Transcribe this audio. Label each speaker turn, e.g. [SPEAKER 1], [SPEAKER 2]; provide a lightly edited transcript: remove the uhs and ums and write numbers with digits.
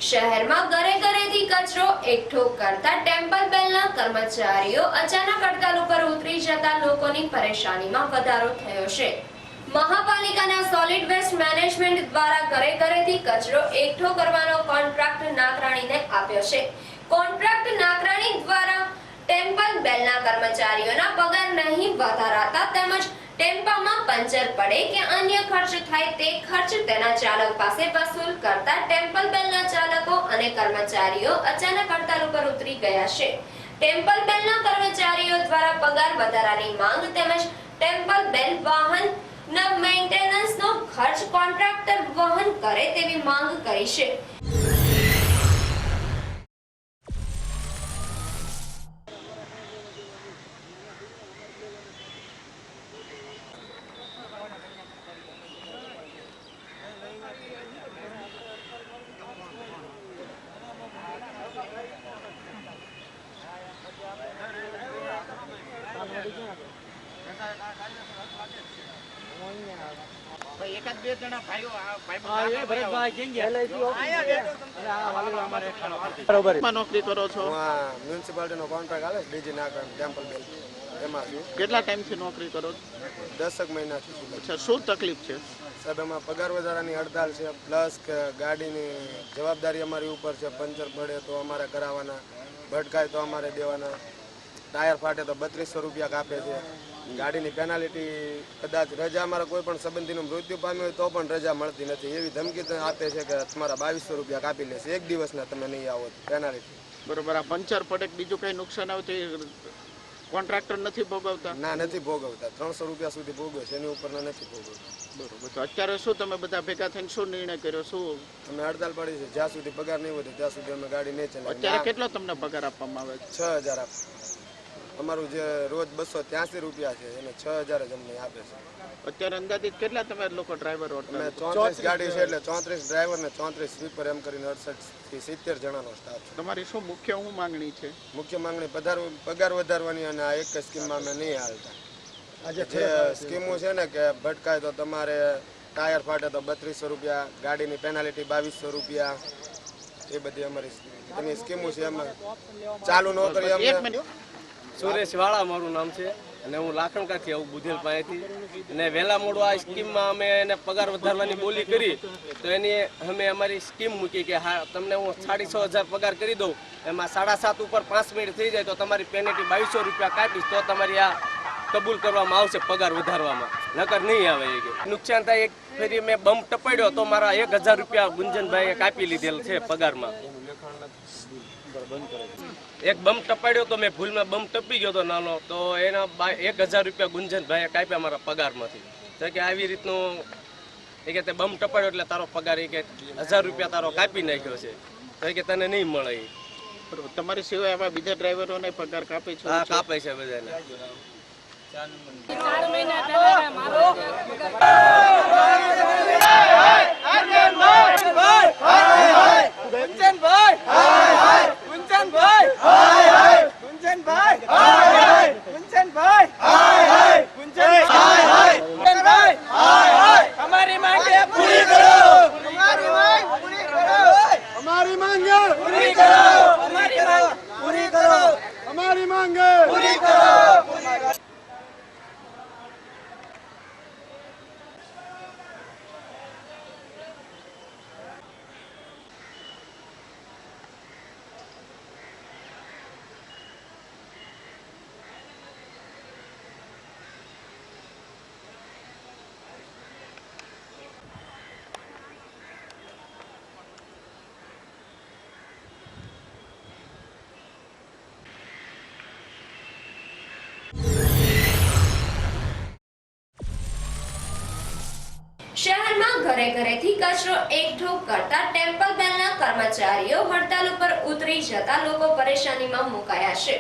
[SPEAKER 1] શહેરમાં ઘરે ઘરેથી કચરો એકઠો કરતા ટેમ્પલ બેલના કર્મચારીઓ અચાનક હડતાલ ઉપર ઉતરી જતા લોકોની પરેશાનીમાં વધારો થયો છે। મહાપાલિકાના સોલિડ વેસ્ટ મેનેજમેન્ટ દ્વારા ઘરે ઘરેથી કચરો એકઠો કરવાનો કોન્ટ્રાક્ટ નાકરાણીને આપ્યો છે। કોન્ટ્રાક્ટ નાકરાણી દ્વારા ટેમ્પલ બેલના કર્મચારીઓના પગાર નહીં વધારાતા તેમજ ટેમ્પામાં પંચર પડે કે અન્ય ખર્ચ થાય તે ખર્ચ તેના ચાલક પાસે વસૂલ કરતા ટેમ્પલ બેલના ચાલકો અને કર્મચારીઓ અચાનક હડતાલ ઉપર ઉતરી ગયા છે। ટેમ્પલ બેલના કર્મચારીઓ દ્વારા પગાર વધારાની માંગ તેમજ ટેમ્પલ બેલ વાહનના મેન્ટેનન્સનો ખર્ચ કોન્ટ્રાક્ટર વહન કરે તેવી માંગ કરી છે।
[SPEAKER 2] એકાદ બે જણા ભાઈઓ નોકરી કરો છો?
[SPEAKER 3] મ્યુનિસિપાલિટીનો કોન્ટ્રાક્ટ આવે ડીજી નાકરાણી ટેમ્પલ બેલ એમાં છું।
[SPEAKER 2] કેટલા ટાઈમથી નોકરી કરો છો?
[SPEAKER 3] 10 મહિનાથી।
[SPEAKER 2] અચ્છા, શું તકલીફ છે
[SPEAKER 3] સાહેબ? એમાં પગાર વધારાની હડતાલ છે, પ્લસ કે ગાડીની જવાબદારી અમારી ઉપર છે। પંચર પડે તો અમારે કરાવવાના, ભટકાય તો અમારે દેવાના, ટાયર ફાટે તો 3200 રૂપિયા કાપે છે। ગાડીની પેનાલ્ટી કદાચ રજા અમારા કોઈ પણ સંબંધીનું મૃત્યુ પામ્યું હોય તો પણ રજા મળતી નથી, એવી ધમકી આપે છે કે તમારા 2200 રૂપિયા કાપી લેશે એક દિવસના, તમે નહીં આવો પેનાલ્ટી।
[SPEAKER 2] બરોબર। આ પંચર પડે બીજું કઈ નુકસાન આવે તો કોન્ટ્રાક્ટર નથી ભોગવતા?
[SPEAKER 3] ના, નથી ભોગવતા। 300 રૂપિયા સુધી ભોગવે છે, એની ઉપરના નથી ભોગવતા।
[SPEAKER 2] બરોબર। તો અત્યારે શું તમે બધા ભેગા થઈને શું નિર્ણય કર્યો? શું
[SPEAKER 3] અમે હડતાલ પડી છે, જ્યાં સુધી પગાર નહીં વધે ત્યાં સુધી અમે ગાડી નહીં ચલાવીએ।
[SPEAKER 2] અત્યારે કેટલો તમને પગાર આપવામાં આવે છે?
[SPEAKER 3] 6000 આપે। અમારું જે રોજ 283 રૂપિયા છે એને 6000 જ અમને આપે છે।
[SPEAKER 2] અત્યારે અંદાજિત કેટલા તમે લોકો ડ્રાઈવરો?
[SPEAKER 3] અમે 34 ગાડી છે એટલે 34 ડ્રાઈવર ને 34 સ્વીપર એમ કરીને 68 થી 70 જણાનો સ્ટાફ છે।
[SPEAKER 2] તમારી શું મુખ્ય માંગણી છે?
[SPEAKER 3] મુખ્ય માંગણી પગાર વધારવાની, અને આ એક સ્કીમમાં અમે નહીં હાલતા। જે સ્કીમો છે ને કે ભટકાય તો તમારે ટાયર ફાટે તો 3200 રૂપિયા, ગાડીની પેનાલ્ટી 2200 રૂપિયા, એ બધી અમારી એની સ્કીમો છે। એમાં ચાલુ નોકરી અમે
[SPEAKER 4] સુરેશ વાળા મારું નામ છે, અને હું લાખણકાથી આવું બુધેલ પાસેથી, અને વહેલા મોડું આ સ્કીમમાં અમે એને પગાર વધારવાની બોલી કરી તો એની અમે અમારી સ્કીમ મૂકી કે હા, તમને હું 6500 પગાર કરી દઉં, એમાં 7.5 ઉપર 5 મિનિટ થઈ જાય તો તમારી પેનલ્ટી 2200 રૂપિયા કાપીશ, તો તમારી આ કબૂલ કરવામાં આવશે પગાર વધારવામાં, નકર નહીં આવે। એ નુકસાન થાય, એક ફેરી મેં બમ્પ ટપાડ્યો તો મારા 1000 રૂપિયા ગુંજનભાઈએ કાપી લીધેલ છે પગારમાં। એક બમ્પ ટપાડ્યો તો મેં ભૂલમાં બમ્પ ટપી ગયો તો નાનો, તો એના 1000 રૂપિયા ગુંજનભાઈએ કાપ્યા મારા પગારમાંથી। તો કે આવી રીતનું એ કે તે બમ્પ ટપાડ્યો એટલે તારો પગાર એ કે 1000 રૂપિયા તારો કાપી નાખ્યો છે, તો કે તને નહીં મળે।
[SPEAKER 2] તમારી સિવાય આવા બીજા ડ્રાઈવરોને પગાર કાપે છે?
[SPEAKER 4] હા, કાપે છે બધાને।
[SPEAKER 5] 4 મહિના પહેલા મારો
[SPEAKER 3] हमारी मांगे पूरी करो।
[SPEAKER 1] શહેરમાં ઘરે ઘરેથી કચરો એકઠો કરતા ટેમ્પલ બેલના કર્મચારીઓ હડતાલ ઉપર ઉતરી જતા લોકો પરેશાનીમાં મુકાયા છે।